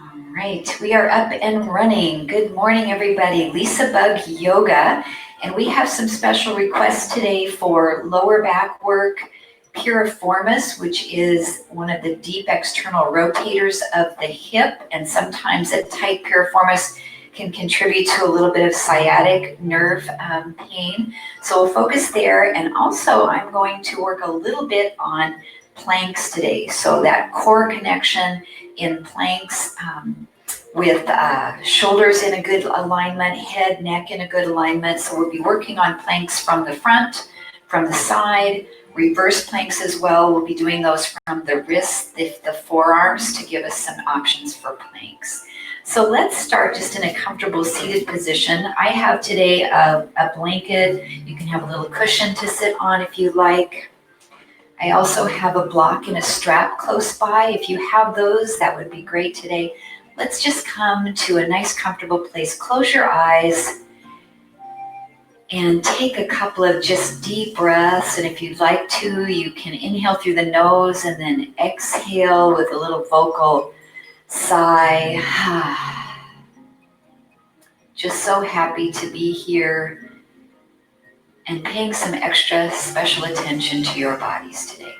All right, we are up and running. Good morning, everybody. LisaBug Yoga, and we have some special requests today for lower back work, Piriformis, which is one of the deep external rotators of the hip, and sometimes a tight piriformis can contribute to a little bit of sciatic nerve pain. So we'll focus there, and also I'm going to work a little bit on planks today. So that core connection in planks with shoulders in a good alignment, head, neck in a good alignment. So we'll be working on planks from the front, from the side, reverse planks as well. We'll be doing those from the wrists, the forearms, to give us some options for planks. So let's start just in a comfortable seated position. I have today a blanket. You can have a little cushion to sit on if you like. I also have a block and a strap close by. If you have those, that would be great today. Let's just come to a nice comfortable place. Close your eyes and take a couple of just deep breaths. And if you'd like to, you can inhale through the nose and then exhale with a little vocal sigh. Just so happy to be here and paying some extra special attention to your bodies today.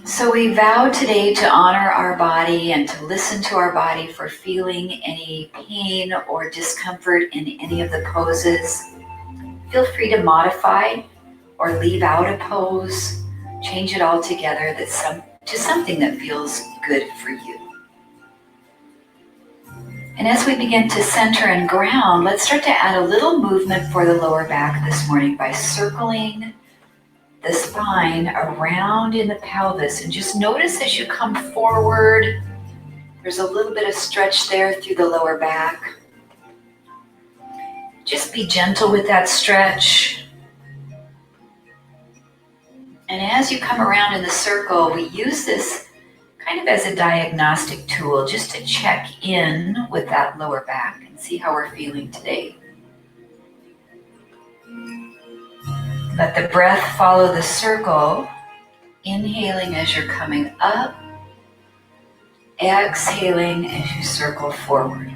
So we vow today to honor our body and to listen to our body for feeling any pain or discomfort in any of the poses. Feel free to modify or leave out a pose, change it all together to something that feels good for you. And as we begin to center and ground, let's start to add a little movement for the lower back this morning by circling the spine around in the pelvis. And just notice as you come forward, there's a little bit of stretch there through the lower back. Just be gentle with that stretch. And as you come around in the circle, we use this kind of as a diagnostic tool, just to check in with that lower back and see how we're feeling today. Let the breath follow the circle, inhaling as you're coming up, exhaling as you circle forward.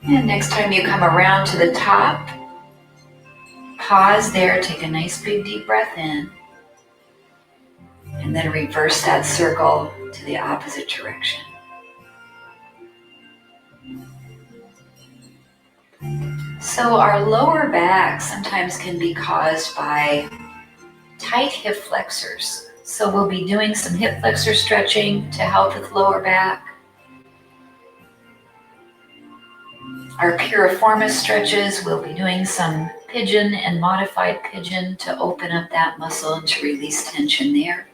And next time you come around to the top, pause there, take a nice big deep breath in, and then reverse that circle to the opposite direction. So our lower back sometimes can be caused by tight hip flexors. So we'll be doing some hip flexor stretching to help with lower back. Our piriformis stretches, we'll be doing some pigeon and modified pigeon to open up that muscle and to release tension there.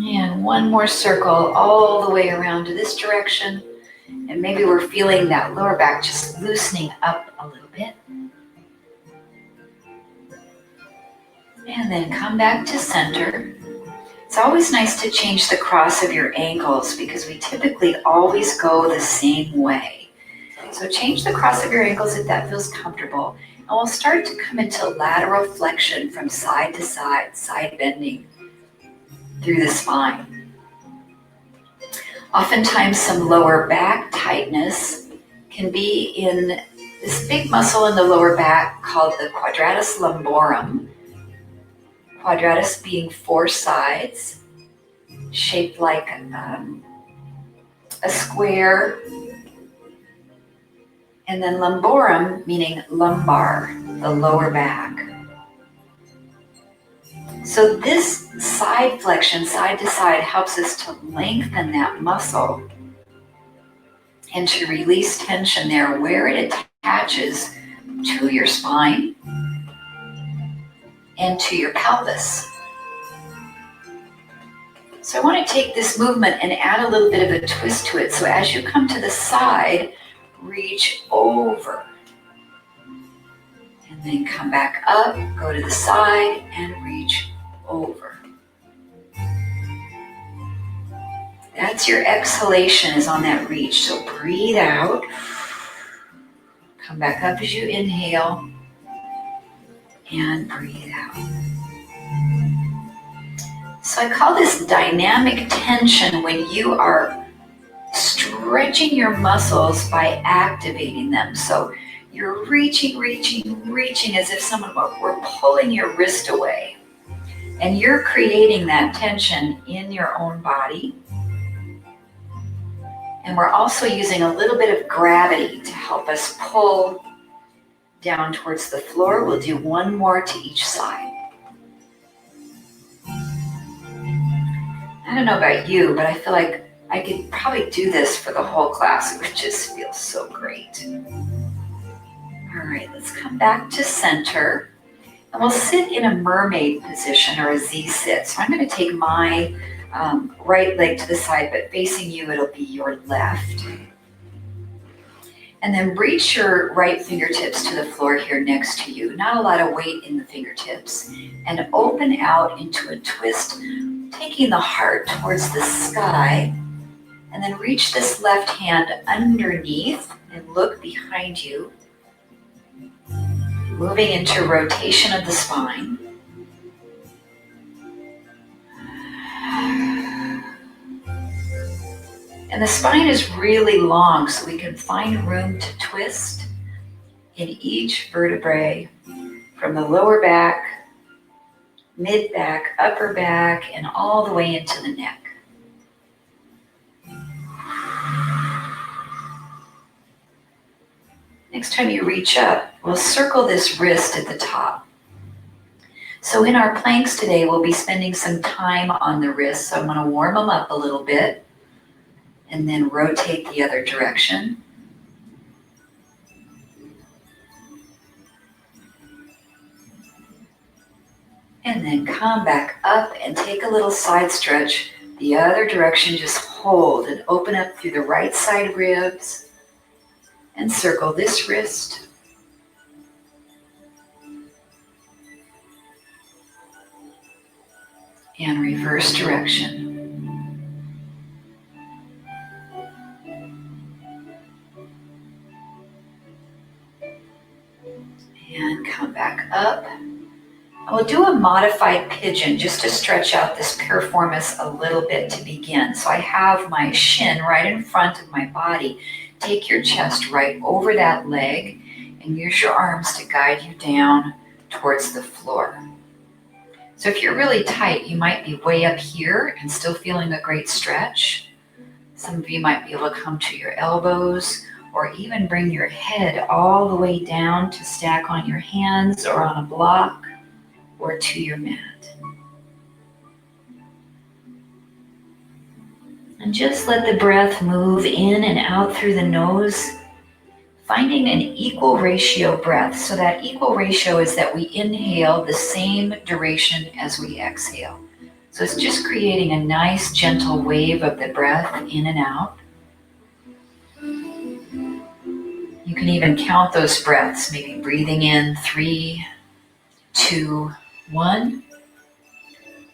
And one more circle all the way around to this direction. And maybe we're feeling that lower back just loosening up a little bit. And then come back to center. It's always nice to change the cross of your ankles because we typically always go the same way. So change the cross of your ankles if that feels comfortable. And we'll start to come into lateral flexion from side to side, side bending through the spine. Oftentimes some lower back tightness can be in this big muscle in the lower back called the quadratus lumborum. Quadratus being four sides, shaped like a square, and then lumborum meaning lumbar, the lower back. So this side flexion, side to side, helps us to lengthen that muscle and to release tension there where it attaches to your spine and to your pelvis. So I want to take this movement and add a little bit of a twist to it. So as you come to the side, reach over. And then come back up, go to the side, and reach over. That's your exhalation is on that reach. So breathe out. Come back up as you inhale. And breathe out. So I call this dynamic tension when you are stretching your muscles by activating them. So you're reaching as if someone were pulling your wrist away. And you're creating that tension in your own body. And we're also using a little bit of gravity to help us pull down towards the floor. We'll do one more to each side. I don't know about you, but I feel like I could probably do this for the whole class. It would just feel so great. All right, let's come back to center. And we'll sit in a mermaid position or a Z-sit. So I'm going to take my right leg to the side, but facing you, it'll be your left. And then reach your right fingertips to the floor here next to you. Not a lot of weight in the fingertips. And open out into a twist, taking the heart towards the sky. And then reach this left hand underneath and look behind you. Moving into rotation of the spine. And the spine is really long, so we can find room to twist in each vertebrae from the lower back, mid back, upper back, and all the way into the neck. Next time you reach up, we'll circle this wrist at the top. So in our planks today, we'll be spending some time on the wrists. So I'm going to warm them up a little bit and then rotate the other direction. And then come back up and take a little side stretch. The other direction, just hold and open up through the right side ribs and circle this wrist. And reverse direction. And come back up. We'll do a modified pigeon just to stretch out this piriformis a little bit to begin. So I have my shin right in front of my body. Take your chest right over that leg and use your arms to guide you down towards the floor. So if you're really tight, you might be way up here and still feeling a great stretch. Some of you might be able to come to your elbows or even bring your head all the way down to stack on your hands or on a block or to your mat. And just let the breath move in and out through the nose, finding an equal ratio breath. So that equal ratio is that we inhale the same duration as we exhale. So it's just creating a nice gentle wave of the breath in and out. You can even count those breaths, maybe breathing in 3, 2, 1,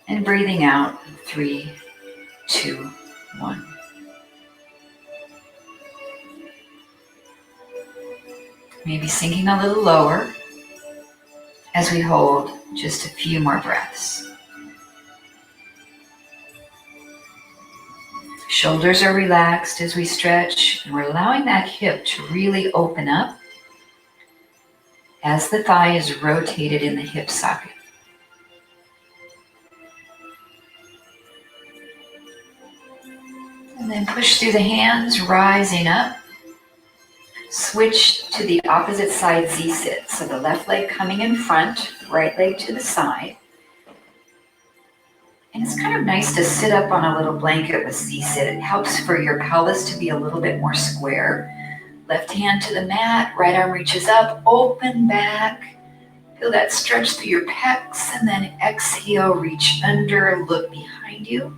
and breathing out 3, 2, 1. Maybe sinking a little lower as we hold just a few more breaths. Shoulders are relaxed as we stretch, and we're allowing that hip to really open up as the thigh is rotated in the hip socket. And then push through the hands, rising up. Switch to the opposite side Z-sit. So the left leg coming in front, right leg to the side. And it's kind of nice to sit up on a little blanket with Z-sit. It helps for your pelvis to be a little bit more square. Left hand to the mat, right arm reaches up, open back. Feel that stretch through your pecs, and then exhale, reach under, look behind you.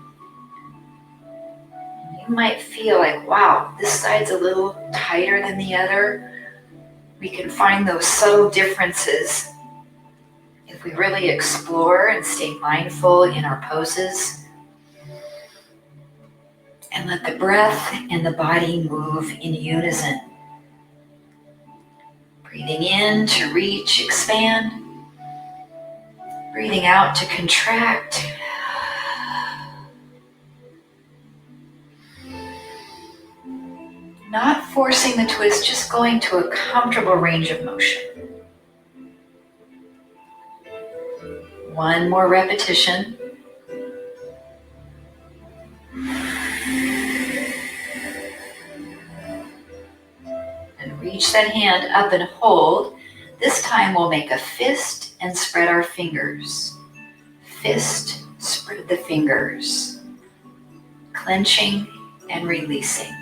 You might feel like, wow, this side's a little tighter than the other. We can find those subtle differences if we really explore and stay mindful in our poses. And let the breath and the body move in unison. Breathing in to reach, expand. Breathing out to contract. Not forcing the twist, just going to a comfortable range of motion. One more repetition. And reach that hand up and hold. This time we'll make a fist and spread our fingers. Fist, spread the fingers. Clenching and releasing.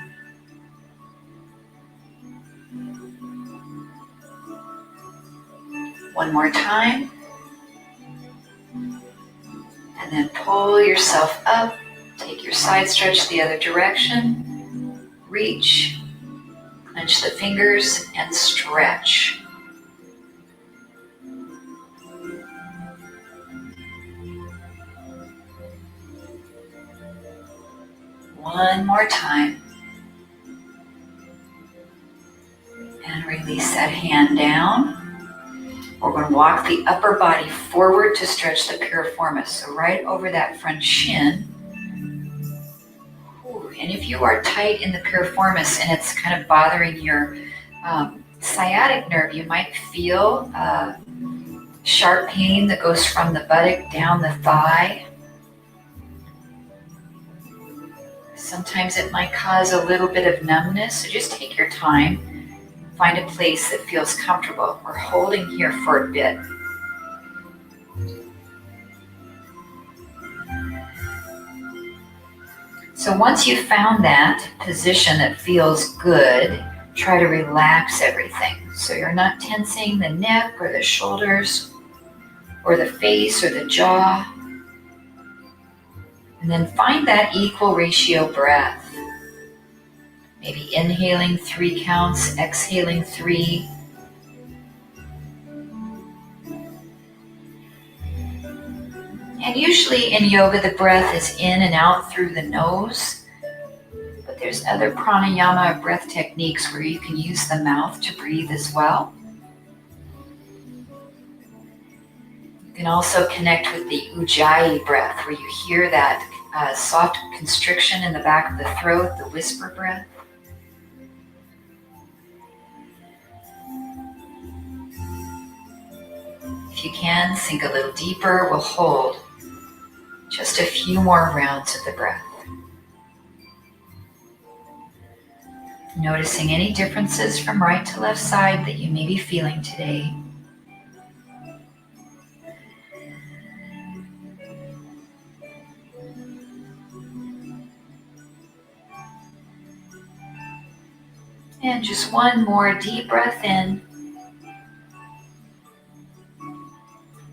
One more time. And then pull yourself up. Take your side stretch the other direction. Reach. Clench the fingers and stretch. One more time. And release that hand down. We're going to walk the upper body forward to stretch the piriformis. So right over that front shin. And if you are tight in the piriformis and it's kind of bothering your sciatic nerve, you might feel sharp pain that goes from the buttock down the thigh. Sometimes it might cause a little bit of numbness, so just take your time. Find a place that feels comfortable. We're holding here for a bit. So once you've found that position that feels good, try to relax everything. So you're not tensing the neck or the shoulders or the face or the jaw. And then find that equal ratio breath. Maybe inhaling 3 counts, exhaling 3. And usually in yoga, the breath is in and out through the nose. But there's other pranayama breath techniques where you can use the mouth to breathe as well. You can also connect with the ujjayi breath, where you hear that soft constriction in the back of the throat, the whisper breath. If you can, sink a little deeper. We'll hold just a few more rounds of the breath. Noticing any differences from right to left side that you may be feeling today. And just one more deep breath in.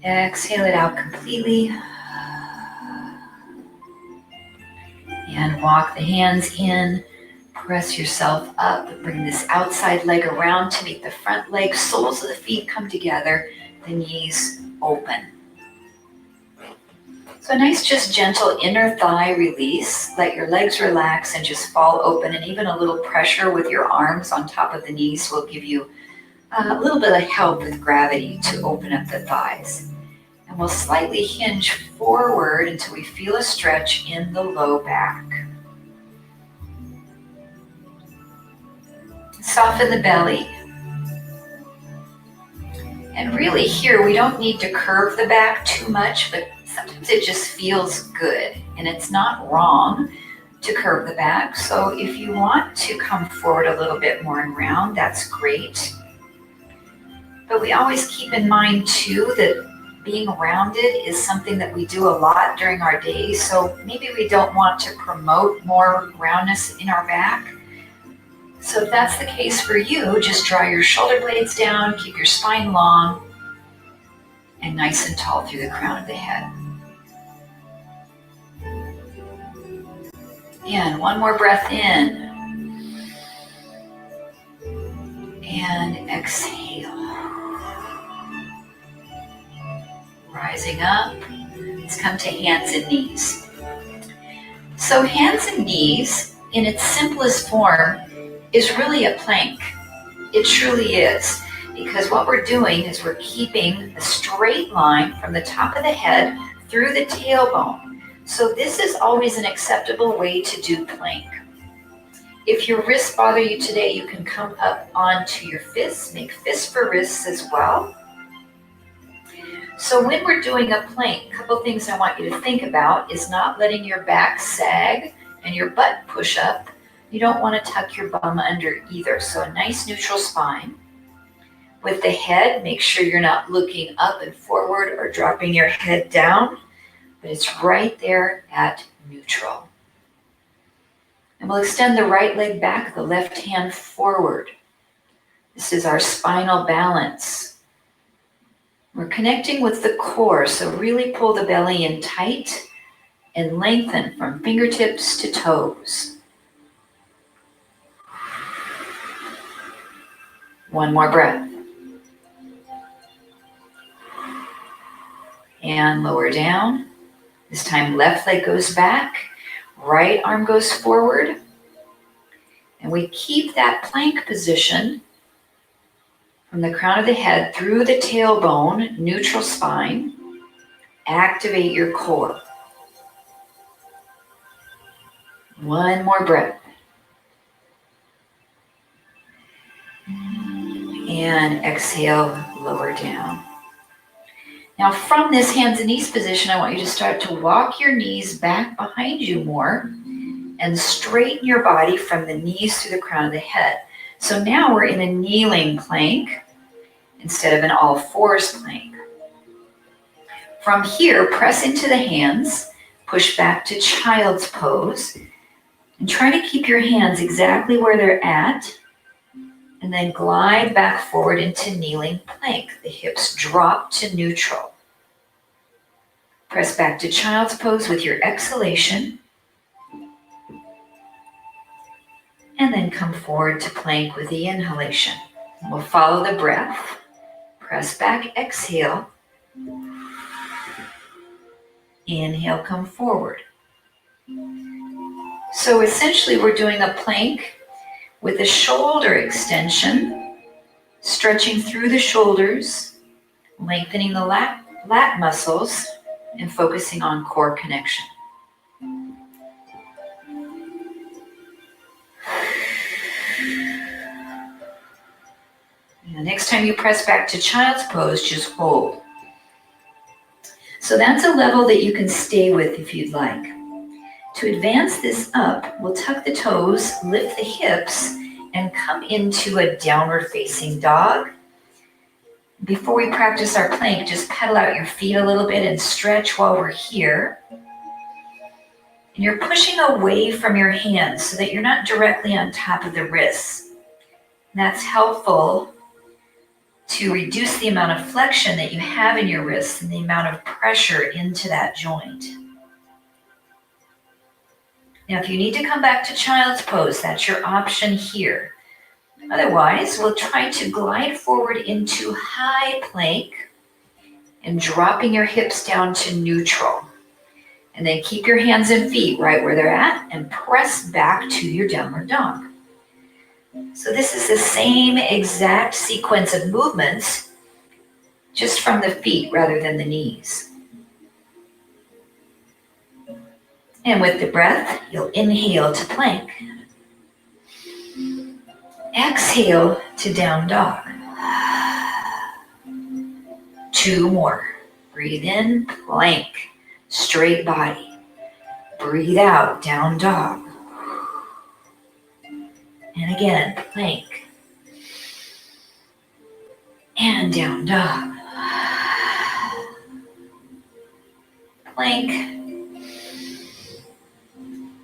Exhale it out completely. And walk the hands in. Press yourself up. Bring this outside leg around to meet the front leg. Soles of the feet come together. The knees open. So a nice, just gentle inner thigh release. Let your legs relax and just fall open. And even a little pressure with your arms on top of the knees will give you a little bit of help with gravity to open up the thighs. And we'll slightly hinge forward until we feel a stretch in the low back. Soften the belly. And really here, we don't need to curve the back too much, but sometimes it just feels good. And it's not wrong to curve the back. So if you want to come forward a little bit more and round, that's great. But we always keep in mind too that being rounded is something that we do a lot during our day. So maybe we don't want to promote more roundness in our back. So if that's the case for you, just draw your shoulder blades down, keep your spine long, and nice and tall through the crown of the head. And one more breath in. And exhale. Rising up, let's come to hands and knees. So hands and knees, in its simplest form, is really a plank. It truly is, because what we're doing is we're keeping a straight line from the top of the head through the tailbone. So this is always an acceptable way to do plank. If your wrists bother you today, you can come up onto your fists, make fists for wrists as well. So when we're doing a plank, a couple things I want you to think about is not letting your back sag and your butt push up. You don't want to tuck your bum under either. So a nice neutral spine. With the head, make sure you're not looking up and forward or dropping your head down, but it's right there at neutral. And we'll extend the right leg back, the left hand forward. This is our spinal balance. We're connecting with the core, so really pull the belly in tight and lengthen from fingertips to toes. One more breath. And lower down. This time left leg goes back, right arm goes forward. And we keep that plank position from the crown of the head through the tailbone, neutral spine. Activate your core. One more breath. And exhale, lower down. Now from this hands and knees position, I want you to start to walk your knees back behind you more and straighten your body from the knees to the crown of the head. So now we're in a kneeling plank instead of an all fours plank. From here, press into the hands, push back to child's pose, and try to keep your hands exactly where they're at, and then glide back forward into kneeling plank. The hips drop to neutral. Press back to child's pose with your exhalation, and then come forward to plank with the inhalation. We'll follow the breath. Press back, exhale. Inhale, come forward. So essentially we're doing a plank with a shoulder extension, stretching through the shoulders, lengthening the lat muscles, and focusing on core connection. And the next time you press back to child's pose, just hold. So that's a level that you can stay with if you'd like. To advance this up, we'll tuck the toes, lift the hips, and come into a downward facing dog. Before we practice our plank, just pedal out your feet a little bit and stretch while we're here. And you're pushing away from your hands so that you're not directly on top of the wrists. And that's helpful to reduce the amount of flexion that you have in your wrists and the amount of pressure into that joint. Now, if you need to come back to child's pose, that's your option here. Otherwise, we'll try to glide forward into high plank and dropping your hips down to neutral. And then keep your hands and feet right where they're at and press back to your downward dog. So this is the same exact sequence of movements, just from the feet rather than the knees. And with the breath, you'll inhale to plank. Exhale to down dog. 2 more. Breathe in, plank, straight body. Breathe out, down dog. And again, plank. And down dog. Plank.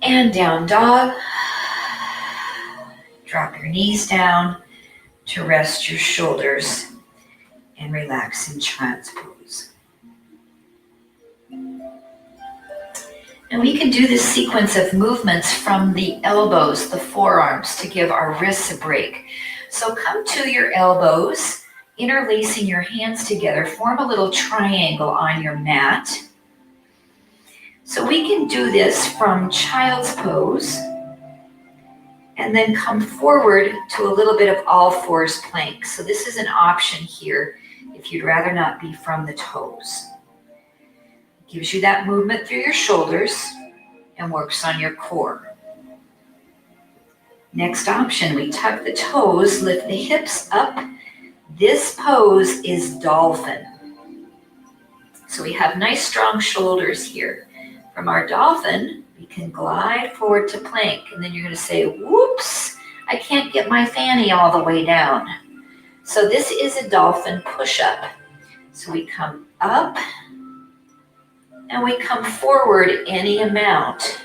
And down dog. Drop your knees down to rest your shoulders and relax in child's pose. And we can do this sequence of movements from the elbows, the forearms, to give our wrists a break. So come to your elbows, interlacing your hands together, form a little triangle on your mat. So we can do this from child's pose and then come forward to a little bit of all fours plank. So this is an option here if you'd rather not be from the toes. Gives you that movement through your shoulders and works on your core. Next option, we tuck the toes, lift the hips up. This pose is dolphin. So we have nice strong shoulders here. From our dolphin, we can glide forward to plank, and then you're going to say, whoops, I can't get my fanny all the way down. So this is a dolphin push-up. So we come up and we come forward any amount,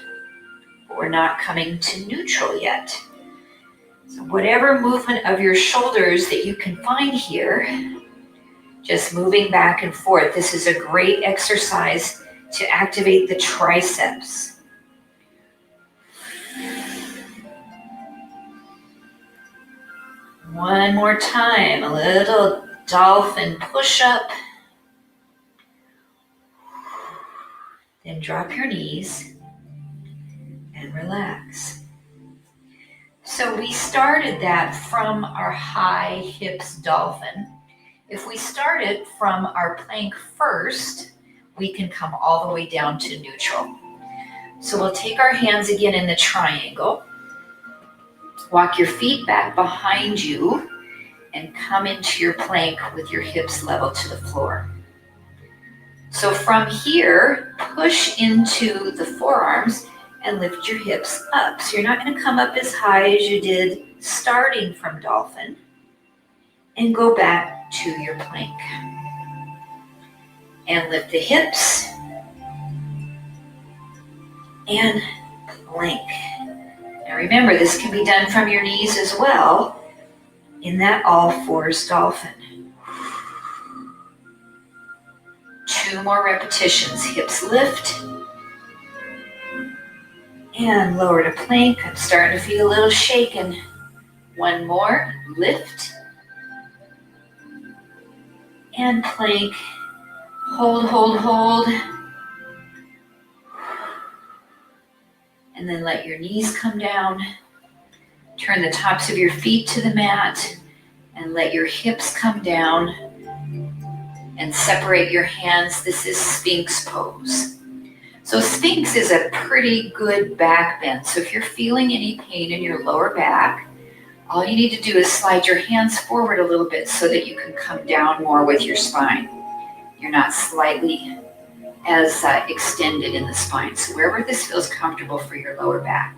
but we're not coming to neutral yet. So whatever movement of your shoulders that you can find here, just moving back and forth. This is a great exercise to activate the triceps. One more time, a little dolphin push-up. Then drop your knees and relax. So we started that from our high hips dolphin. If we started from our plank first, we can come all the way down to neutral. So we'll take our hands again in the triangle. Walk your feet back behind you and come into your plank with your hips level to the floor. So from here, push into the forearms and lift your hips up. So you're not going to come up as high as you did starting from dolphin, and go back to your plank. And lift the hips and plank. Now remember, this can be done from your knees as well in that all fours dolphin. 2 more repetitions. Hips lift and lower to plank. I'm starting to feel a little shaken. 1 more. Lift and plank. Hold, hold, hold. And then let your knees come down. Turn the tops of your feet to the mat and let your hips come down and separate your hands. This is Sphinx pose. So Sphinx is a pretty good back bend. So if you're feeling any pain in your lower back, all you need to do is slide your hands forward a little bit so that you can come down more with your spine. You're not slightly as extended in the spine. So wherever this feels comfortable for your lower back.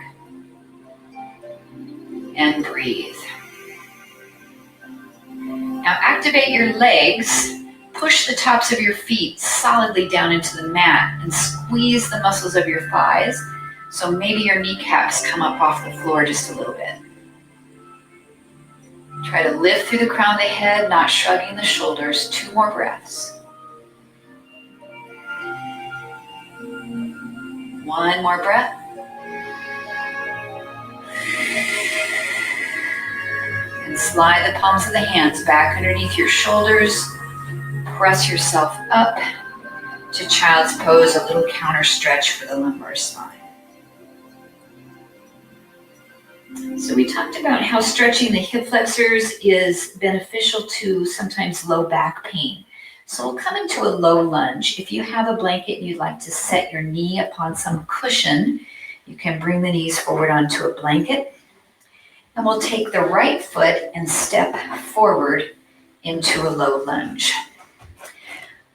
And breathe. Now activate your legs. Push the tops of your feet solidly down into the mat and squeeze the muscles of your thighs. So maybe your kneecaps come up off the floor just a little bit. Try to lift through the crown of the head, not shrugging the shoulders. 2 more breaths. 1 more breath. And slide the palms of the hands back underneath your shoulders. Press yourself up to child's pose, a little counter stretch for the lumbar spine. So we talked about how stretching the hip flexors is beneficial to sometimes low back pain. So we'll come into a low lunge. If you have a blanket and you'd like to set your knee upon some cushion, you can bring the knees forward onto a blanket. And we'll take the right foot and step forward into a low lunge.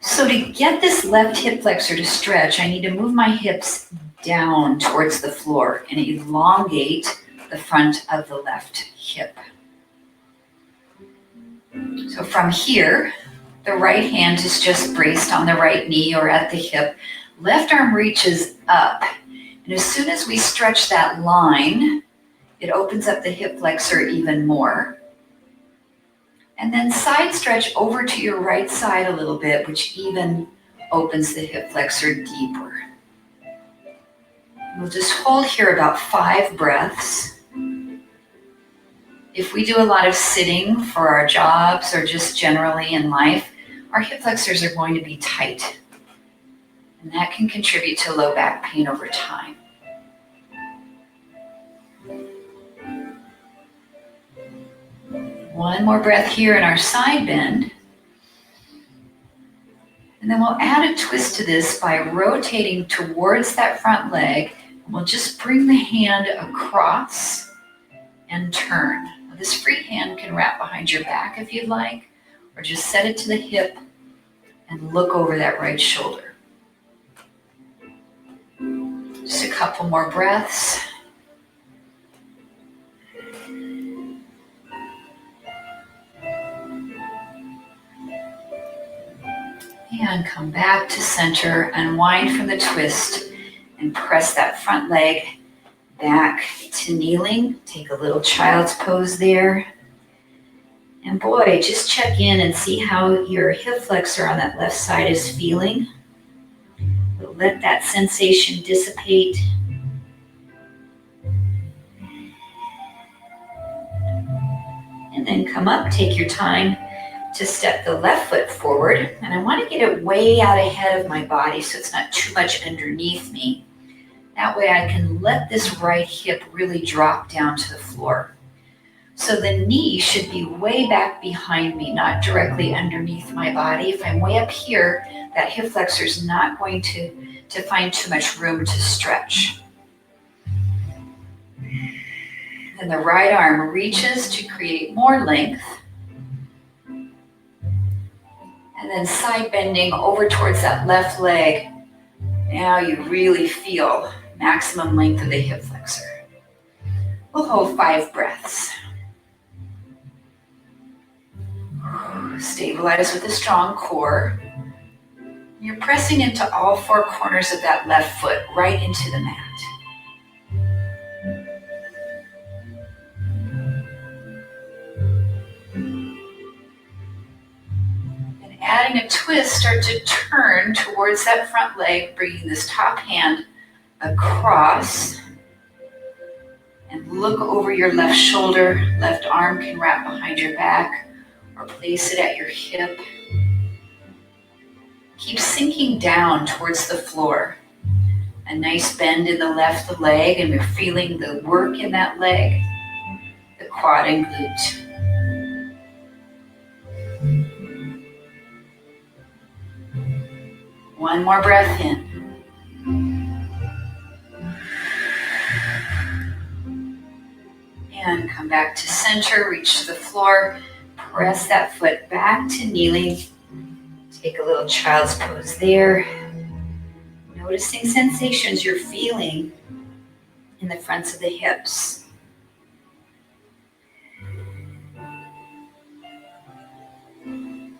So to get this left hip flexor to stretch, I need to move my hips down towards the floor and elongate the front of the left hip. So from here, the right hand is just braced on the right knee or at the hip. Left arm reaches up. And as soon as we stretch that line, it opens up the hip flexor even more. And then side stretch over to your right side a little bit, which even opens the hip flexor deeper. We'll just hold here about 5 breaths. If we do a lot of sitting for our jobs or just generally in life, our hip flexors are going to be tight. And that can contribute to low back pain over time. One more breath here in our side bend. And then we'll add a twist to this by rotating towards that front leg. We'll just bring the hand across and turn. Now, this free hand can wrap behind your back if you'd like, or just set it to the hip and look over that right shoulder. Just a couple more breaths. And come back to center, unwind from the twist, and press that front leg back to kneeling. Take a little child's pose there. And boy, just check in and see how your hip flexor on that left side is feeling. Let that sensation dissipate. And then come up, take your time to step the left foot forward. And I want to get it way out ahead of my body so it's not too much underneath me. That way I can let this right hip really drop down to the floor. So the knee should be way back behind me, not directly underneath my body. If I'm way up here, that hip flexor is not going to find too much room to stretch. Then the right arm reaches to create more length. And then side bending over towards that left leg. Now you really feel maximum length of the hip flexor. We'll hold 5 breaths. Stabilize with a strong core. You're pressing into all 4 corners of that left foot, right into the mat. Adding a twist, start to turn towards that front leg, bringing this top hand across. And look over your left shoulder. Left arm can wrap behind your back or place it at your hip. Keep sinking down towards the floor. A nice bend in the left leg, and you're feeling the work in that leg, the quad and glute. One more breath in. And come back to center, reach to the floor, press that foot back to kneeling. Take a little child's pose there. Noticing sensations you're feeling in the fronts of the hips. And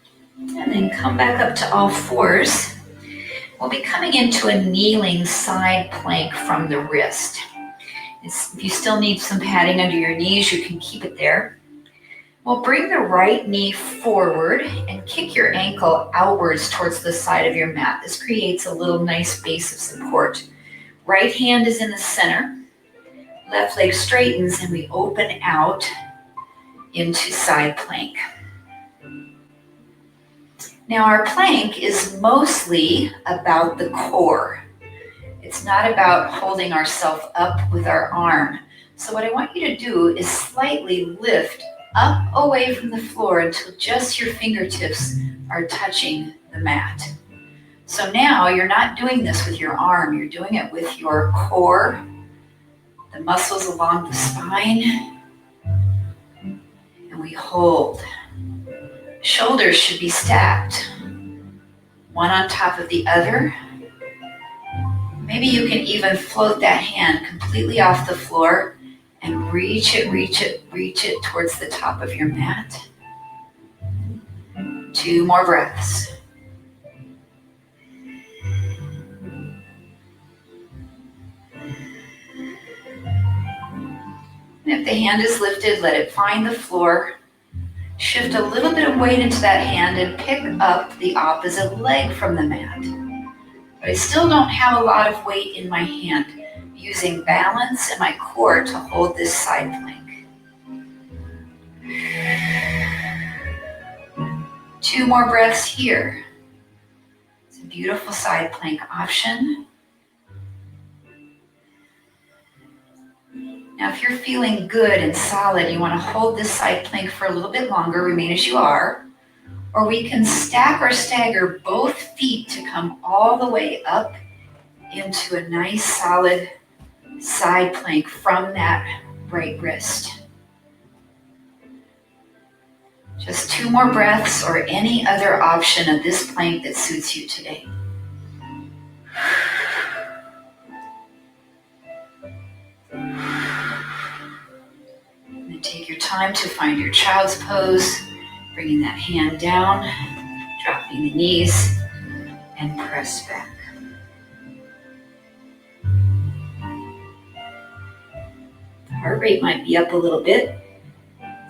then come back up to all 4s. We'll be coming into a kneeling side plank from the wrist. If you still need some padding under your knees, you can keep it there. We'll bring the right knee forward and kick your ankle outwards towards the side of your mat. This creates a little nice base of support. Right hand is in the center. Left leg straightens and we open out into side plank. Now our plank is mostly about the core. It's not about holding ourselves up with our arm. So what I want you to do is slightly lift up away from the floor until just your fingertips are touching the mat. So now you're not doing this with your arm, you're doing it with your core, the muscles along the spine, and we hold. Shoulders should be stacked, one on top of the other. Maybe you can even float that hand completely off the floor and reach it towards the top of your mat. 2 more breaths. And if the hand is lifted, let it find the floor. Shift a little bit of weight into that hand and pick up the opposite leg from the mat. But I still don't have a lot of weight in my hand, using balance and my core to hold this side plank. 2 more breaths here. So beautiful side plank option. Now, if you're feeling good and solid, you want to hold this side plank for a little bit longer, remain as you are, or we can stack or stagger both feet to come all the way up into a nice solid side plank from that right wrist. Just 2 more breaths or any other option of this plank that suits you today. And take your time to find your child's pose, bringing that hand down, dropping the knees, and press back. The heart rate might be up a little bit.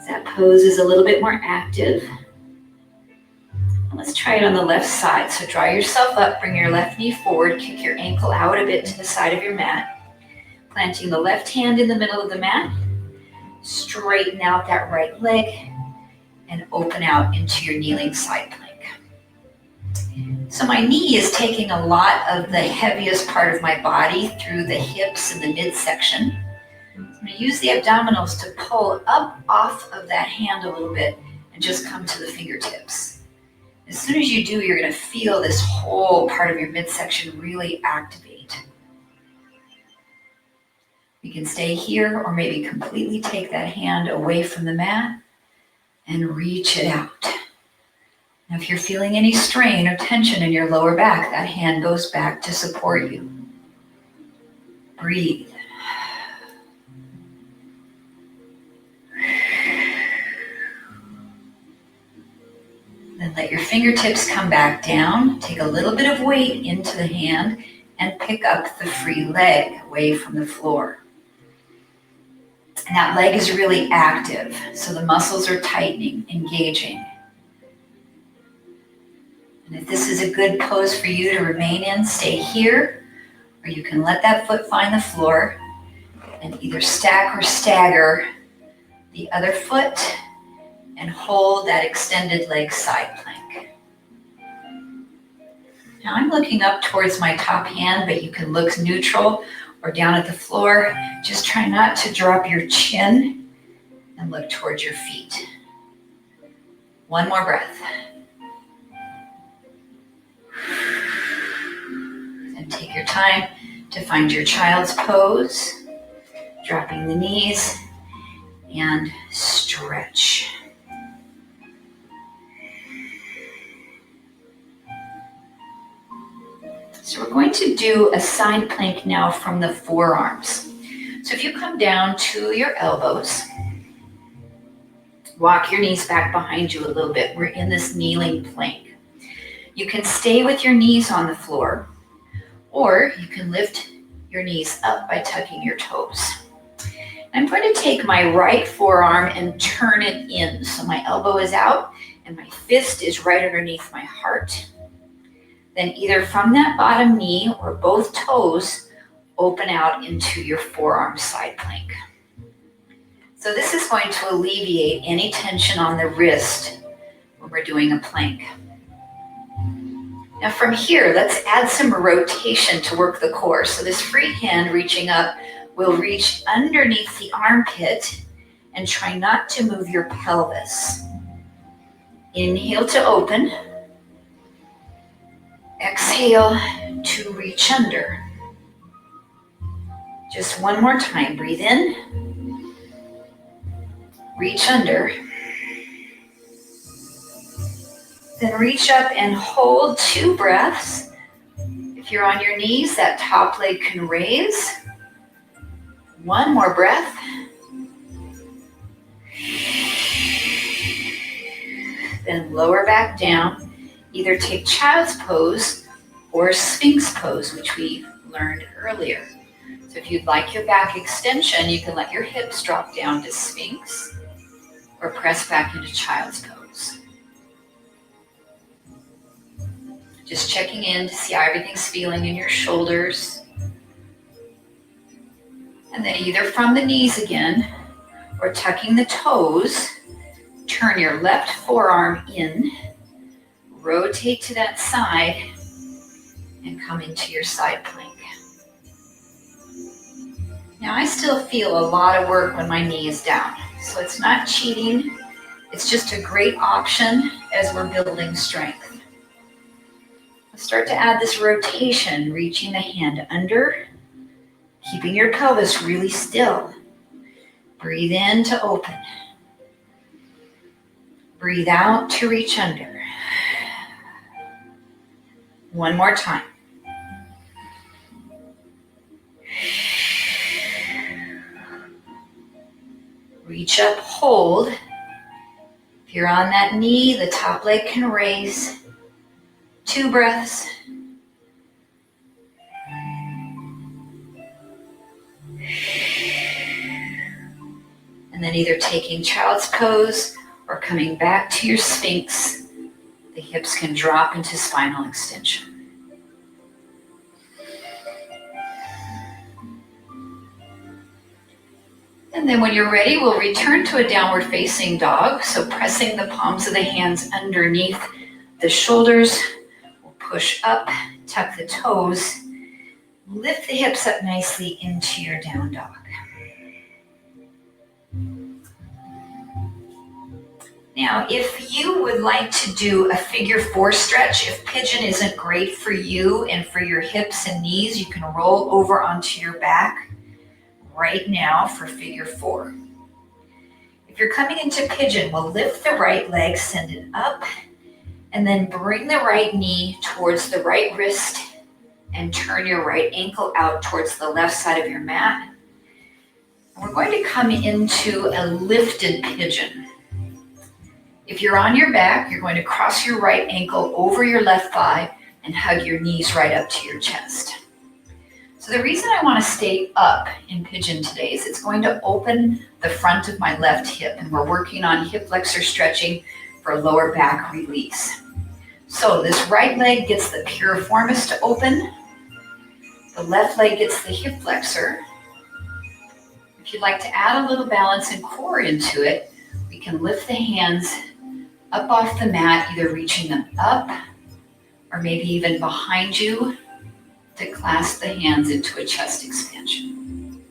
That pose is a little bit more active. Let's try it on the left side. So draw yourself up, bring your left knee forward, kick your ankle out a bit to the side of your mat, planting the left hand in the middle of the mat, straighten out that right leg, and open out into your kneeling side plank. So my knee is taking a lot of the heaviest part of my body through the hips and the midsection. I'm going to use the abdominals to pull up off of that hand a little bit and just come to the fingertips. As soon as you do, you're going to feel this whole part of your midsection really activate. You can stay here or maybe completely take that hand away from the mat and reach it out. Now, if you're feeling any strain or tension in your lower back, that hand goes back to support you. Breathe. Then let your fingertips come back down. Take a little bit of weight into the hand and pick up the free leg away from the floor. And that leg is really active, so the muscles are tightening, engaging. And if this is a good pose for you to remain in, stay here, or you can let that foot find the floor and either stack or stagger the other foot and hold that extended leg side plank. Now I'm looking up towards my top hand, but you can look neutral or down at the floor. Just try not to drop your chin and look towards your feet. 1 more breath. And take your time to find your child's pose, dropping the knees and stretch. So we're going to do a side plank now from the forearms. So if you come down to your elbows, walk your knees back behind you a little bit. We're in this kneeling plank. You can stay with your knees on the floor, or you can lift your knees up by tucking your toes. I'm going to take my right forearm and turn it in. So my elbow is out and my fist is right underneath my heart. Then either from that bottom knee or both toes, open out into your forearm side plank. So this is going to alleviate any tension on the wrist when we're doing a plank. Now from here, let's add some rotation to work the core. So this free hand reaching up will reach underneath the armpit and try not to move your pelvis. Inhale to open. Exhale to reach under. Just 1 more time. Breathe in. Reach under. Then reach up and hold 2 breaths. If you're on your knees, that top leg can raise. 1 more breath. Then lower back down. Either take child's pose or sphinx pose, which we learned earlier. So if you'd like your back extension, you can let your hips drop down to sphinx or press back into child's pose. Just checking in to see how everything's feeling in your shoulders. And then either from the knees again or tucking the toes, turn your left forearm in. Rotate to that side and come into your side plank. Now I still feel a lot of work when my knee is down, so it's not cheating. It's just a great option as we're building strength. Let's start to add this rotation, reaching the hand under, keeping your pelvis really still. Breathe in to open. Breathe out to reach under. One more time. Reach up, hold. If you're on that knee, the top leg can raise. 2 breaths. And then either taking child's pose or coming back to your Sphinx, the hips can drop into spinal extension. And then when you're ready, we'll return to a downward facing dog. So pressing the palms of the hands underneath the shoulders, we'll push up, tuck the toes, lift the hips up nicely into your down dog. Now, if you would like to do a figure 4 stretch, if pigeon isn't great for you and for your hips and knees, you can roll over onto your back right now for figure 4. If you're coming into pigeon, we'll lift the right leg, send it up, and then bring the right knee towards the right wrist and turn your right ankle out towards the left side of your mat. And we're going to come into a lifted pigeon. If you're on your back, you're going to cross your right ankle over your left thigh and hug your knees right up to your chest. So the reason I want to stay up in pigeon today is it's going to open the front of my left hip, and we're working on hip flexor stretching for lower back release. So this right leg gets the piriformis to open. The left leg gets the hip flexor. If you'd like to add a little balance and core into it, we can lift the hands up off the mat, either reaching them up or maybe even behind you to clasp the hands into a chest expansion.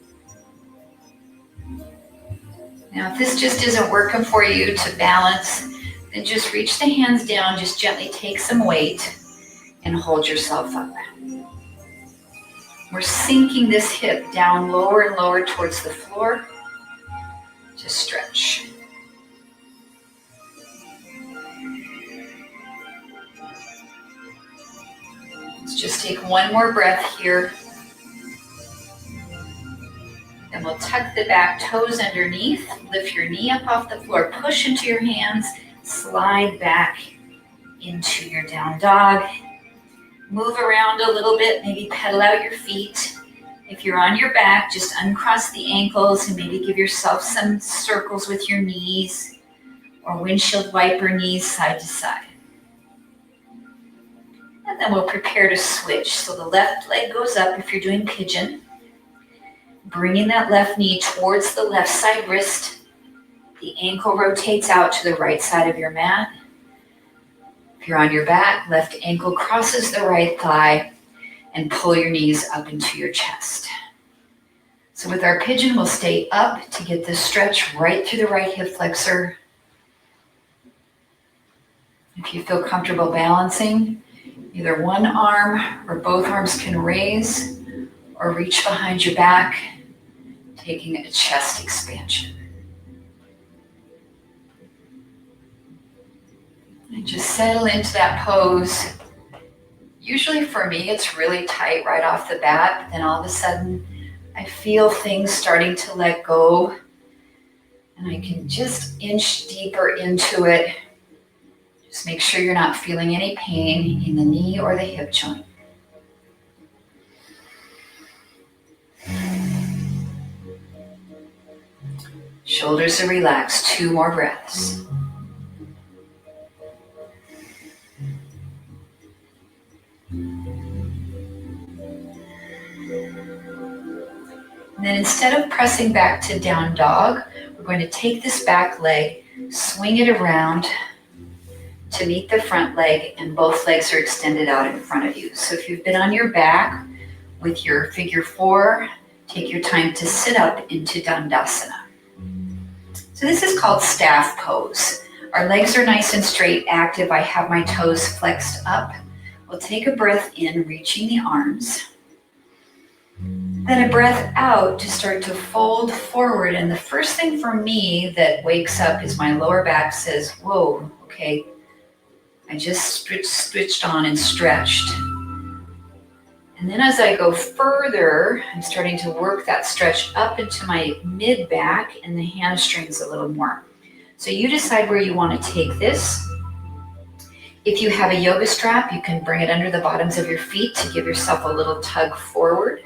Now, if this just isn't working for you to balance, then just reach the hands down, just gently take some weight and hold yourself up. We're sinking this hip down lower and lower towards the floor to stretch. Let's just take one more breath here. Then we'll tuck the back toes underneath, lift your knee up off the floor, push into your hands, slide back into your down dog. Move around a little bit, maybe pedal out your feet. If you're on your back, just uncross the ankles and maybe give yourself some circles with your knees or windshield wiper knees side to side. And then we'll prepare to switch. So the left leg goes up if you're doing pigeon. Bringing that left knee towards the left side wrist. The ankle rotates out to the right side of your mat. If you're on your back, left ankle crosses the right thigh and pull your knees up into your chest. So with our pigeon, we'll stay up to get this stretch right through the right hip flexor. If you feel comfortable balancing, either one arm or both arms can raise or reach behind your back, taking a chest expansion. And just settle into that pose. Usually for me, it's really tight right off the bat, but then all of a sudden, I feel things starting to let go, and I can just inch deeper into it. Just make sure you're not feeling any pain in the knee or the hip joint. Shoulders are relaxed. 2 more breaths. And then instead of pressing back to down dog, we're going to take this back leg, swing it around to meet the front leg, and both legs are extended out in front of you. So if you've been on your back with your figure 4, take your time to sit up into Dandasana. So this is called staff pose. Our legs are nice and straight, active. I have my toes flexed up. We'll take a breath in, reaching the arms. Then a breath out to start to fold forward. And the first thing for me that wakes up is my lower back says, whoa, okay, I just switched on and stretched. And then as I go further, I'm starting to work that stretch up into my mid back and the hamstrings a little more. So you decide where you want to take this. If you have a yoga strap, you can bring it under the bottoms of your feet to give yourself a little tug forward.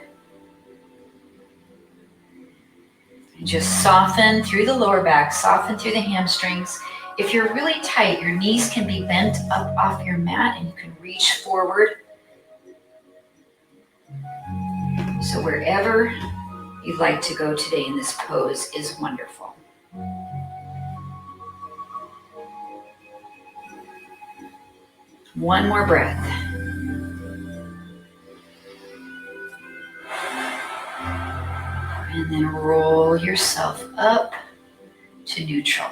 And just soften through the lower back, soften through the hamstrings. If you're really tight, your knees can be bent up off your mat and you can reach forward. So wherever you'd like to go today in this pose is wonderful. One more breath. And then roll yourself up to neutral.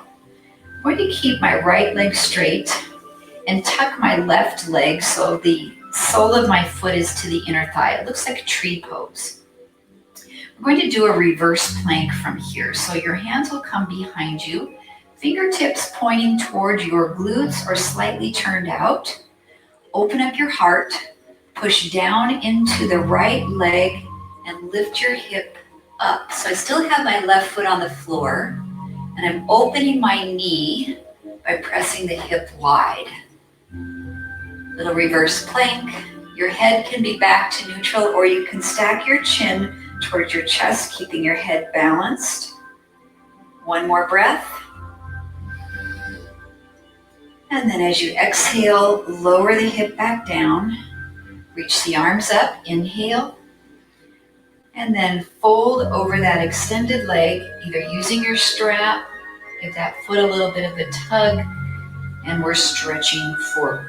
I'm going to keep my right leg straight and tuck my left leg so the sole of my foot is to the inner thigh. It looks like a tree pose. We're going to do a reverse plank from here. So your hands will come behind you, fingertips pointing toward your glutes or slightly turned out. Open up your heart, push down into the right leg and lift your hip up. So I still have my left foot on the floor and I'm opening my knee by pressing the hip wide. Little reverse plank. Your head can be back to neutral or you can stack your chin towards your chest, keeping your head balanced. One more breath. And then as you exhale, lower the hip back down. Reach the arms up, inhale. And then fold over that extended leg, either using your strap, give that foot a little bit of a tug, and we're stretching forward.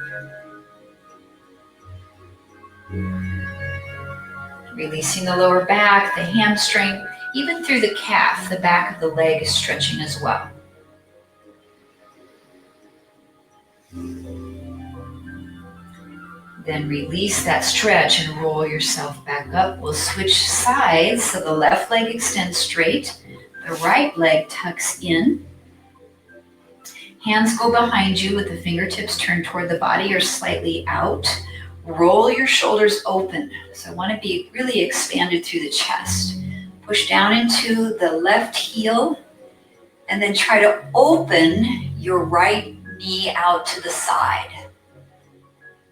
Releasing the lower back, the hamstring, even through the calf, the back of the leg is stretching as well. Then release that stretch and roll yourself back up. We'll switch sides so the left leg extends straight, the right leg tucks in. Hands go behind you with the fingertips turned toward the body or slightly out. Roll your shoulders open. So I want to be really expanded through the chest. Push down into the left heel and then try to open your right knee out to the side.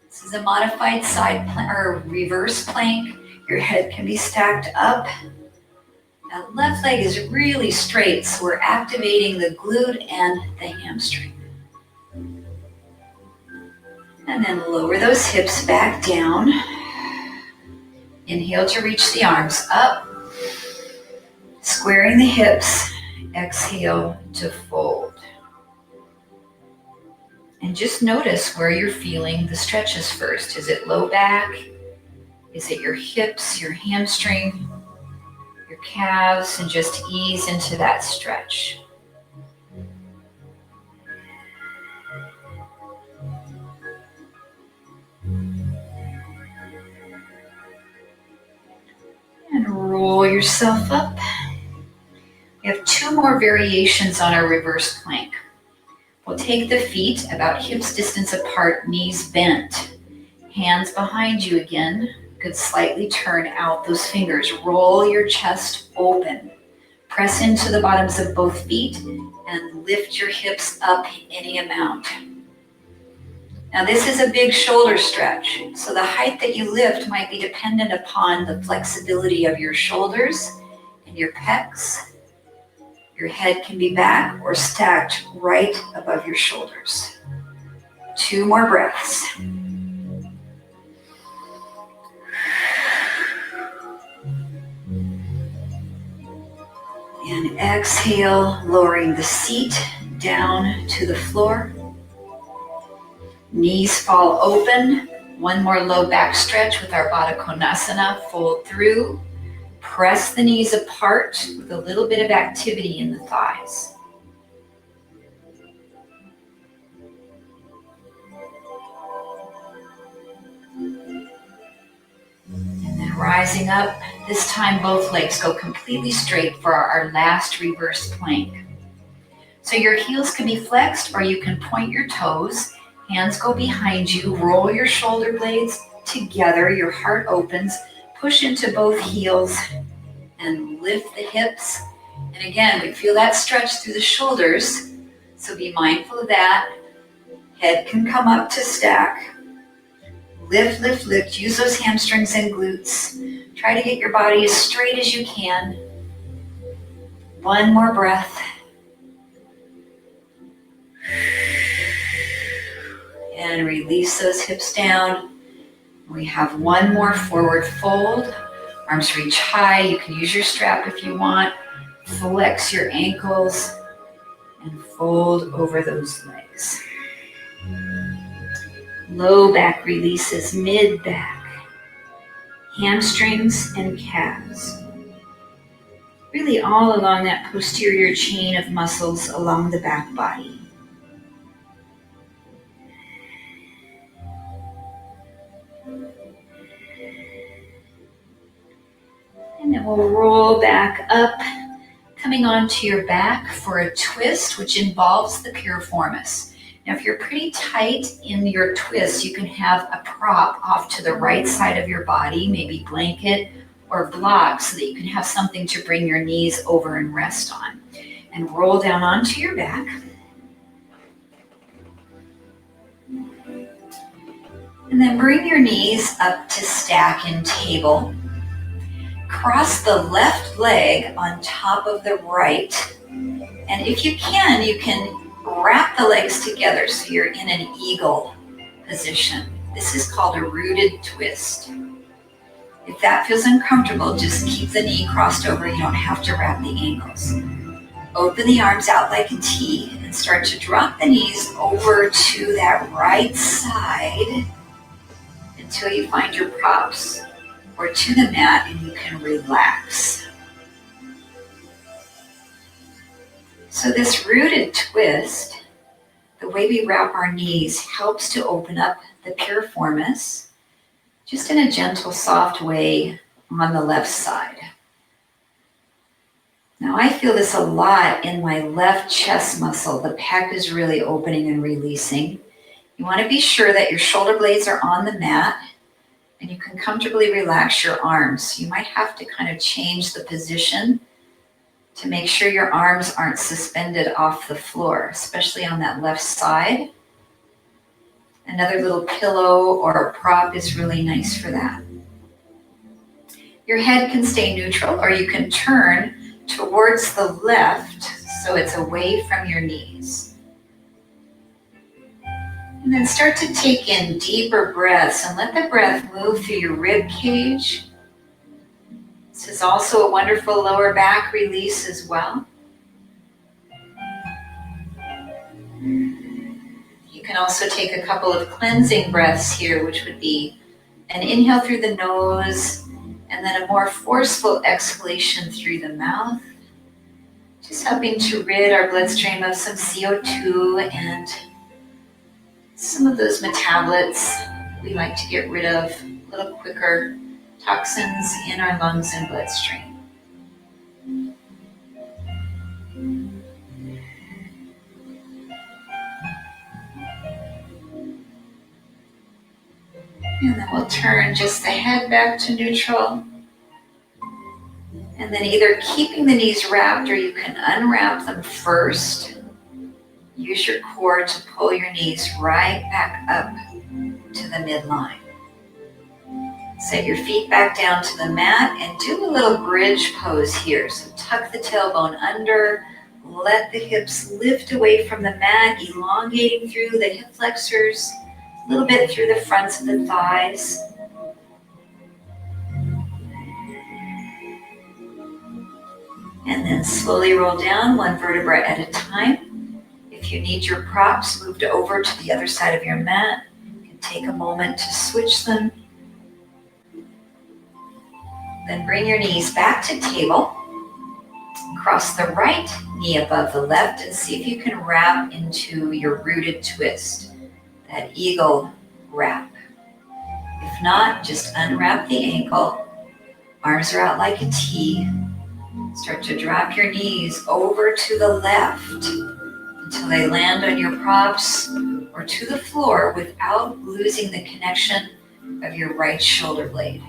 This is a modified side or reverse plank. Your head can be stacked up. That left leg is really straight, so we're activating the glute and the hamstring. And then lower those hips back down. Inhale to reach the arms up. Squaring the hips. Exhale to fold. And just notice where you're feeling the stretches first. Is it low back? Is it your hips, your hamstring, your calves? And just ease into that stretch. And roll yourself up. We have 2 more variations on our reverse plank. We'll take the feet about hips distance apart, knees bent. Hands behind you again. Could slightly turn out those fingers. Roll your chest open. Press into the bottoms of both feet and lift your hips up any amount. Now this is a big shoulder stretch, so the height that you lift might be dependent upon the flexibility of your shoulders and your pecs. Your head can be back or stacked right above your shoulders. 2 more breaths. And exhale, lowering the seat down to the floor. Knees fall open. One more low back stretch with our Baddha Konasana. Fold through. Press the knees apart with a little bit of activity in the thighs. And then rising up, this time both legs go completely straight for our last reverse plank. So your heels can be flexed or you can point your toes. Hands go behind you. Roll your shoulder blades together. Your heart opens. Push into both heels and lift the hips. And again, we feel that stretch through the shoulders. So be mindful of that. Head can come up to stack. Lift, lift, lift. Use those hamstrings and glutes. Try to get your body as straight as you can. One more breath. And release those hips down. We have one more forward fold. Arms reach high. You can use your strap if you want. Flex your ankles and fold over those legs. Low back releases, mid back, hamstrings and calves. Really all along that posterior chain of muscles along the back body. And then we'll roll back up, coming onto your back for a twist, which involves the Piriformis. Now, if you're pretty tight in your twist, you can have a prop off to the right side of your body, maybe blanket or block, so that you can have something to bring your knees over and rest on. And roll down onto your back. And then bring your knees up to stack in table. Cross the left leg on top of the right. And if you can wrap the legs together so you're in an eagle position. This is called a rooted twist. If that feels uncomfortable, just keep the knee crossed over. You don't have to wrap the ankles. Open the arms out like a T and start to drop the knees over to that right side until you find your props or to the mat and you can relax. So this rooted twist, the way we wrap our knees, helps to open up the Piriformis just in a gentle, soft way on the left side. Now I feel this a lot in my left chest muscle. The pec is really opening and releasing. You want to be sure that your shoulder blades are on the mat and you can comfortably relax your arms. You might have to kind of change the position to make sure your arms aren't suspended off the floor, especially on that left side. Another little pillow or a prop is really nice for that. Your head can stay neutral or you can turn towards the left so it's away from your knees. And then start to take in deeper breaths and let the breath move through your rib cage. This is also a wonderful lower back release as well. You can also take a couple of cleansing breaths here, which would be an inhale through the nose and then a more forceful exhalation through the mouth. Just helping to rid our bloodstream of some CO2 and some of those metabolites we like to get rid of a little quicker. Toxins in our lungs and bloodstream. And then we'll turn just the head back to neutral. And then either keeping the knees wrapped or you can unwrap them first. Use your core to pull your knees right back up to the midline. Set your feet back down to the mat and do a little bridge pose here. So tuck the tailbone under, let the hips lift away from the mat, elongating through the hip flexors, a little bit through the fronts of the thighs. And then slowly roll down one vertebra at a time. If if you need your props moved over to the other side of your mat, you can take a moment to switch them. Then bring your knees back to table. Cross the right knee above the left and see if you can wrap into your rooted twist, that eagle wrap. If not, just unwrap the ankle. Arms are out like a T. Start to drop your knees over to the left until they land on your props or to the floor without losing the connection of your right shoulder blade.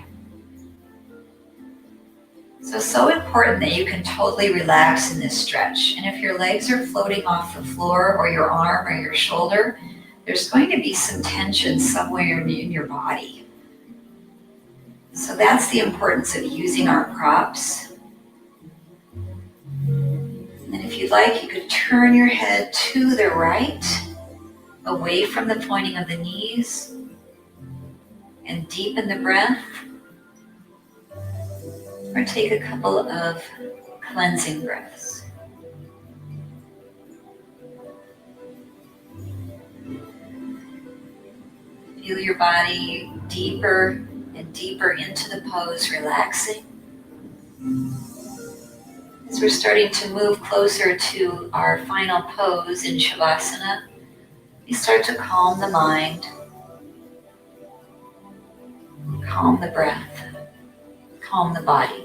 So important that you can totally relax in this stretch. And if your legs are floating off the floor or your arm or your shoulder, there's going to be some tension somewhere in your body. So that's the importance of using our props. And if you'd like, you could turn your head to the right, away from the pointing of the knees, and deepen the breath. Or take a couple of cleansing breaths. Feel your body deeper and deeper into the pose, relaxing. As we're starting to move closer to our final pose in Shavasana, you start to calm the mind, calm the breath, calm the body.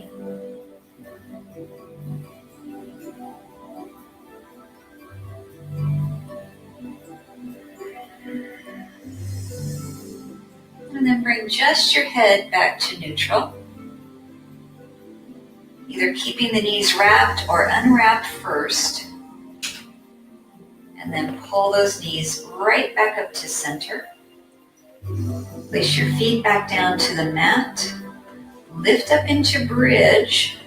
And then bring just your head back to neutral. Either keeping the knees wrapped or unwrapped first. And then pull those knees right back up to center. Place your feet back down to the mat. Lift up into bridge.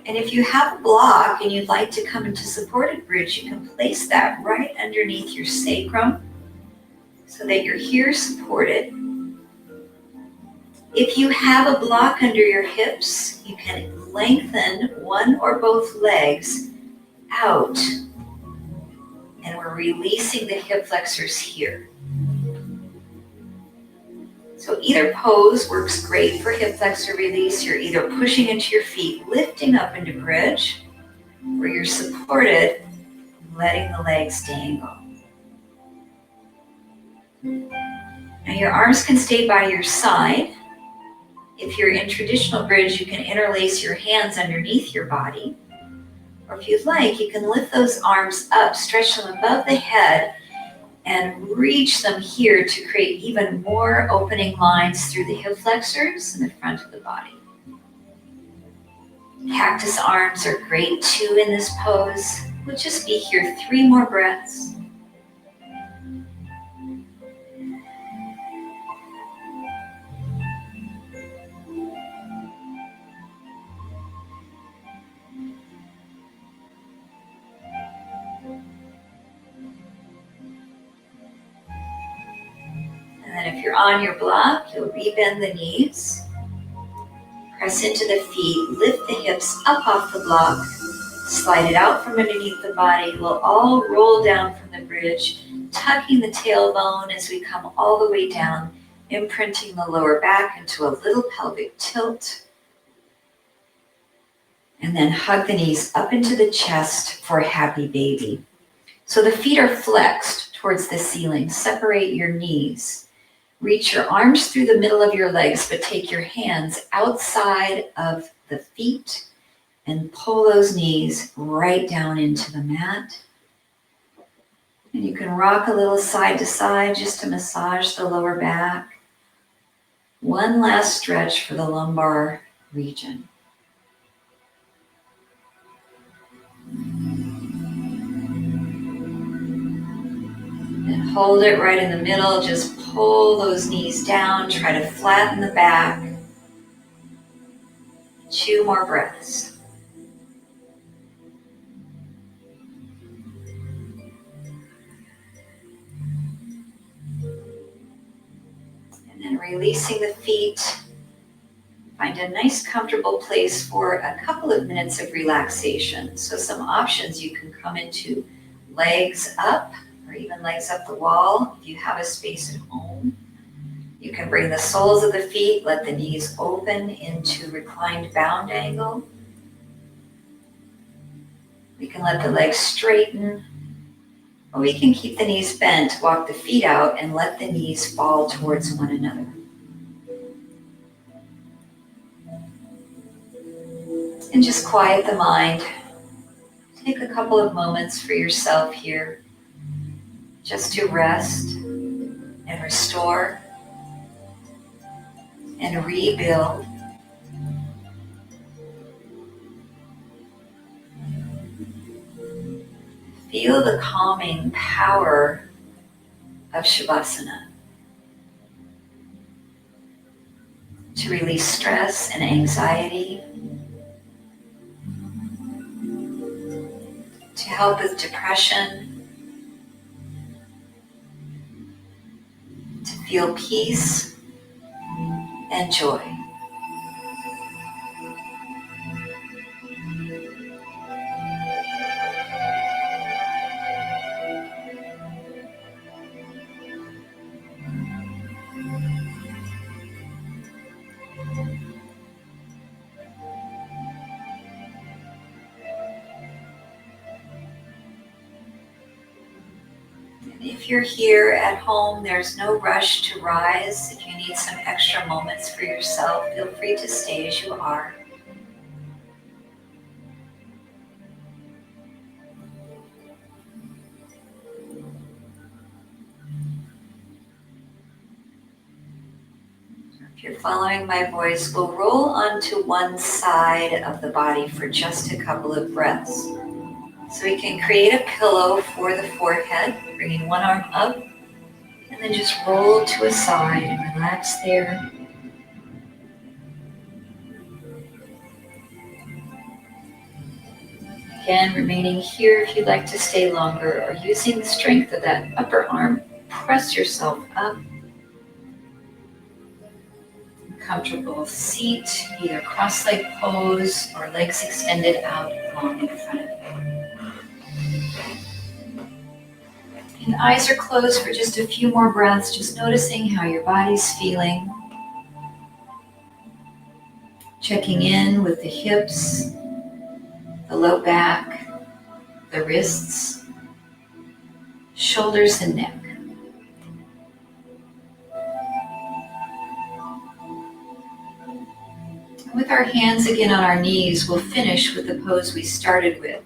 And if you have a block and you'd like to come into supported bridge, you can place that right underneath your sacrum so that you're here supported. If you have a block under your hips, you can lengthen one or both legs out. And we're releasing the hip flexors here. So either pose works great for hip flexor release. You're either pushing into your feet, lifting up into bridge, or you're supported, letting the legs dangle. Now your arms can stay by your side. If you're in traditional bridge, you can interlace your hands underneath your body. Or if you'd like, you can lift those arms up, stretch them above the head, and reach them here to create even more opening lines through the hip flexors and the front of the body. Cactus arms are great too in this pose. We'll just be here 3 more breaths. And then if you're on your block, you'll rebend the knees, press into the feet, lift the hips up off the block, slide it out from underneath the body. We'll all roll down from the bridge, tucking the tailbone as we come all the way down, imprinting the lower back into a little pelvic tilt. And then hug the knees up into the chest for a happy baby. So the feet are flexed towards the ceiling. Separate your knees. Reach your arms through the middle of your legs, but take your hands outside of the feet and pull those knees right down into the mat. And you can rock a little side to side just to massage the lower back. One last stretch for the lumbar region. And hold it right in the middle. Just pull those knees down. Try to flatten the back. 2 more breaths. And then releasing the feet. Find a nice comfortable place for a couple of minutes of relaxation. So some options you can come into legs up or even legs up the wall. If you have a space at home, you can bring the soles of the feet, let the knees open into reclined bound angle. We can let the legs straighten, or we can keep the knees bent, walk the feet out, and let the knees fall towards one another. And just quiet the mind. Take a couple of moments for yourself here, just to rest and restore and rebuild. Feel the calming power of Shavasana to release stress and anxiety, to help with depression, to feel peace and joy. If you're here at home, there's no rush to rise. If you need some extra moments for yourself, feel free to stay as you are. If you're following my voice, we'll roll onto one side of the body for just a couple of breaths. So we can create a pillow for the forehead, bringing one arm up, and then just roll to a side and relax there. Again, remaining here if you'd like to stay longer, or using the strength of that upper arm, press yourself up. Comfortable seat, either cross-leg pose or legs extended out long in front of you. And eyes are closed for just a few more breaths, just noticing how your body's feeling. Checking in with the hips, the low back, the wrists, shoulders and neck. With our hands again on our knees, we'll finish with the pose we started with.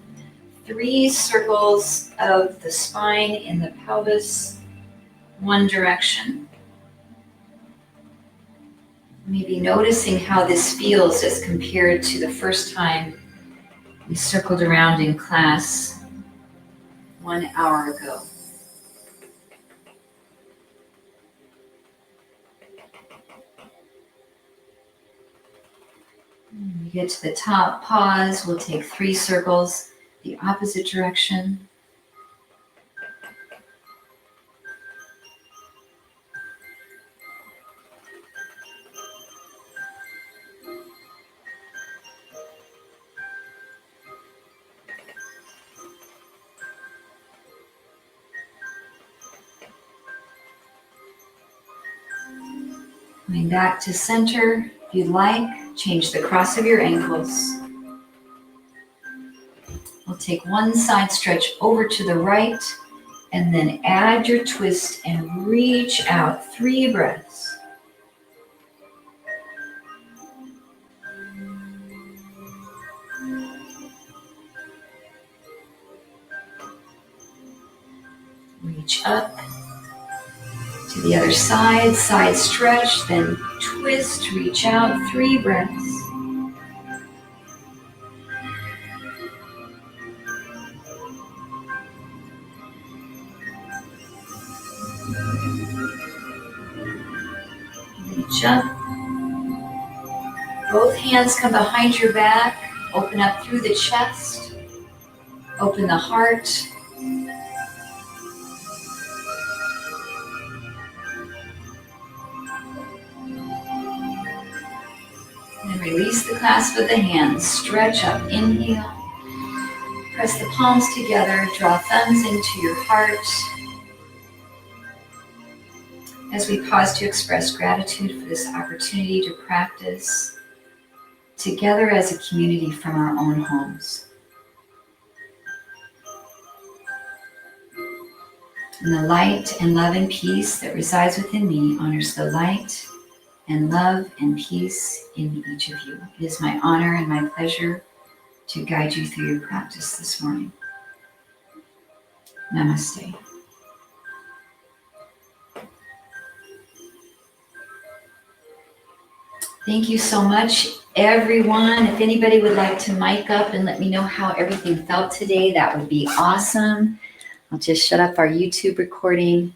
3 circles of the spine in the pelvis, one direction. Maybe noticing how this feels as compared to the first time we circled around in class 1 hour ago. When we get to the top, pause. We'll take 3 circles the opposite direction. Coming back to center, if you'd like, change the cross of your ankles. We'll take one side stretch over to the right, and then add your twist and reach out 3 breaths. Reach up to the other side, side stretch, then twist, reach out, 3 breaths. Reach up. Both hands come behind your back, open up through the chest, open the heart. And release the clasp of the hands. Stretch up, inhale. Press the palms together, draw thumbs into your heart. As we pause to express gratitude for this opportunity to practice together as a community from our own homes. And the light and love and peace that resides within me honors the light and love and peace in each of you. It is my honor and my pleasure to guide you through your practice this morning. Namaste. Thank you so much, everyone. If anybody would like to mic up and let me know how everything felt today, that would be awesome. I'll just shut up our YouTube recording.